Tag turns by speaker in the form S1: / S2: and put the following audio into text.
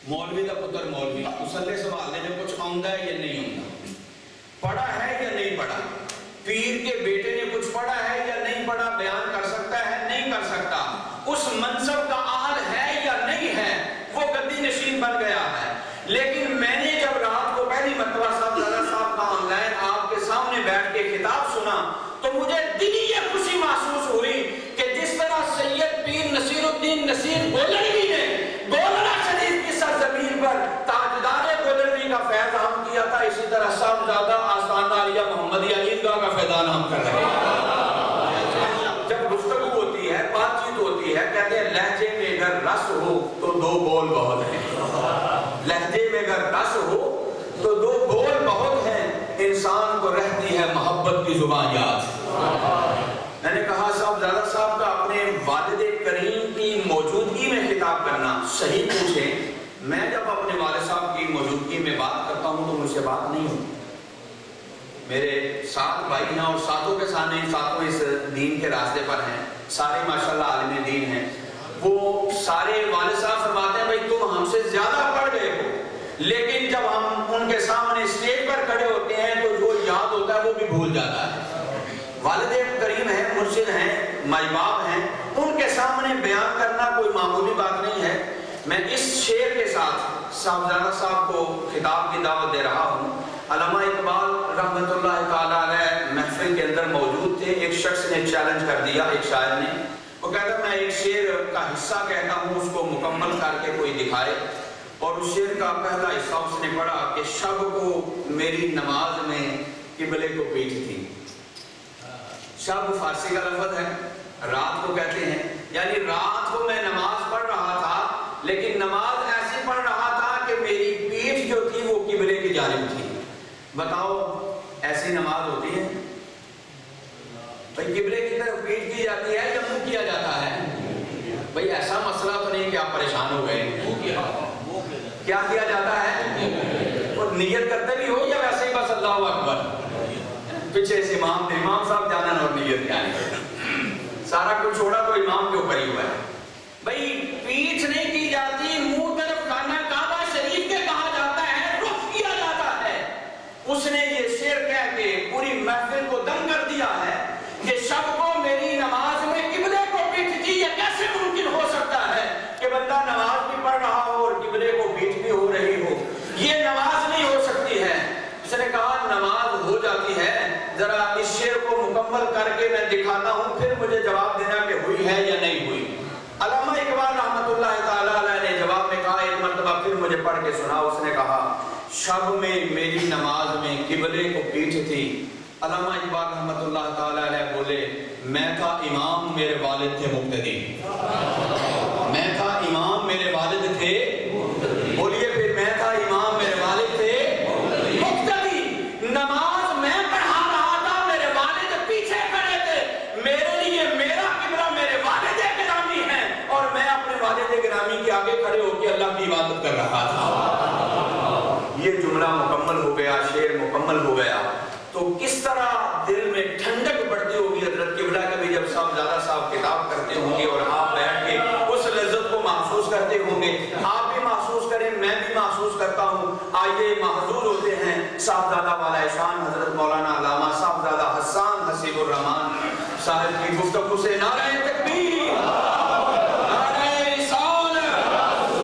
S1: मौलवी का पुत्र मौलवी मुसल्ले संभालने में कुछ आंदा है या नहीं आंदा, पढ़ा है या नहीं पढ़ा, पीर के बेटे ने कुछ पढ़ा है या नहीं पढ़ा, बयान कर सकता है नहीं कर सकता, उस मनसब का अहल है या नहीं है, वो गद्दी नशीन बन गया है। लेकिन मैंने जब रात को पहली मरतबा साहब का ऑनलाइन आपके सामने बैठ के खिताब सुना तो मुझे दिली ये खुशी महसूस हुई कि जिस तरह सैयद पीर नसीरुद्दीन नसीर गोलरवी ने गोलरा शरीफ की सरजमीन पर ताजदार गोलरवी का फैज हम किया था, इसी तरह साहबजादा आस्ताना अलिया मोहम्मदिया ईदगाह का फैजान हम कर रहे हैं। जब गुफ्तगू होती है, बातचीत होती है, कहते हैं लहजे में अगर रस हो तो दो बोल बहुत हैं, लहजे में अगर रस हो तो दो बोल बहुत हैं, इंसान को रहती है मोहब्बत की जुबान याद। मैंने कहा साहबजादा साहब का अपने वालिद करीम की मौजूदगी में खिताब करना सही पूछें, मैं जब अपने वालिद साहब की मौजूदगी में बात करता हूँ तो मुझसे बात नहीं होती। मेरे 7 भाई हैं और सातों के सामने सातों इस दीन के रास्ते पर हैं, सारे माशाल्लाह आलिम दीन हैं। वो सारे वालिद साहब फरमाते हैं भाई तुम हमसे ज्यादा पढ़ गए हो, लेकिन जब हम उनके सामने स्टेज पर खड़े होते हैं तो जो याद होता है वो भी भूल जाता है। वालिद करीम हैं, मुर्शिद हैं, माई बाप हैं, उनके सामने बयान करना कोई मामूली बात नहीं है। मैं इस शेर के साथ साहबजादा साहब को खिताब की दावत दे रहा हूँ। अल्लामा इकबाल रहमतुल्लाह ताला अलैह महफिल के अंदर मौजूद थे, एक शख्स ने चैलेंज कर दिया, एक शायर ने, वो कहता मैं एक शेर का हिस्सा कहता हूँ, उसको मुकम्मल करके कोई दिखाए। और उस शेर का पहला हिस्सा उसने पढ़ा कि शब को मेरी नमाज में किबले को पीठ थी। शब फारसी का लफ्ज़ है, रात को कहते हैं, यानी रात को मैं नमाज पढ़ रहा था, लेकिन नमाज ऐसी पढ़ रहा था कि मेरी पीठ जो थी वो किबले की जानिब थी। बताओ ऐसी नमाज होती है भाई? किबले की तरफ पीठ की जाती है या मुंह किया जाता है? भाई ऐसा मसला तो नहीं कि आप परेशान हो गए। क्या किया जाता है? और नियत करते भी हो या वैसे ही बस अल्लाहु अकबर, पीछे से इमाम साहब जाना और नियत क्या है, सारा कुछ छोड़ा तो इमाम के ऊपर ही हुआ है। भाई पीठ नहीं की जाती, मुंह तरफ खाना काबा शरीफ के कहा जाता है, रुख किया जाता है। उसने ये शेर कह के पूरी महफिल को दम कर दिया है कि शब को मेरी नमाज में किबले को पीठ थी। ये कैसे मुमकिन हो सकता है कि बंदा नमाज भी पढ़ रहा हो और किबले को पीठ भी हो रही हो? ये नमाज नहीं हो सकती है। उसने कहा नमाज हो जाती है, जरा इस शेर को मुकम्मल करके मैं दिखाता हूँ, फिर मुझे जवाब देना कि हुई है या नहीं हुई। अल्लामा इकबाल रहमतुल्लाह ताला अलैह ने जवाब में कहा, एक मरतबा फिर मुझे पढ़ के सुना। उसने कहा शब में मेरी नमाज में किबले को पीठ थी। अल्लामा इकबाल रहमतुल्लाह ताला अलैह बोले मैं था इमाम, मेरे वालिद थे मुक्तदी। मैं था इमाम, मेरे वालिद थे, बोलिए फिर, मैं था इमाम, मेरे वालिद थे मुक्तदी। नमाज मैं पढ़ा रहा था, मेरे वालिद पीछे खड़े थे। मेरे लिए मेरा किबला मेरे वालिद गिरामी है और मैं अपने वालिद गिरामी के आगे खड़े होकर अल्लाह की इबादत कर रहा था। ये जुमला मुकम्मल हो गया, शेर मुकम्मल हो गया। तो किस तरह दिल में ठंडक बढ़ती होगी हज़रत किबला कभी जब साहबजादा साहब किताब करते होंगे और आप बैठ के उस लज्जत को महसूस करते होंगे। आप भी महसूस करें, मैं भी महसूस करता हूँ। आइए महजूर होते हैं साहबजादा वाला शान हजरत मौलाना अल्लामा साहबजादा हसन हसीबुर रहमान साहब की गुफ्तगू से। नारे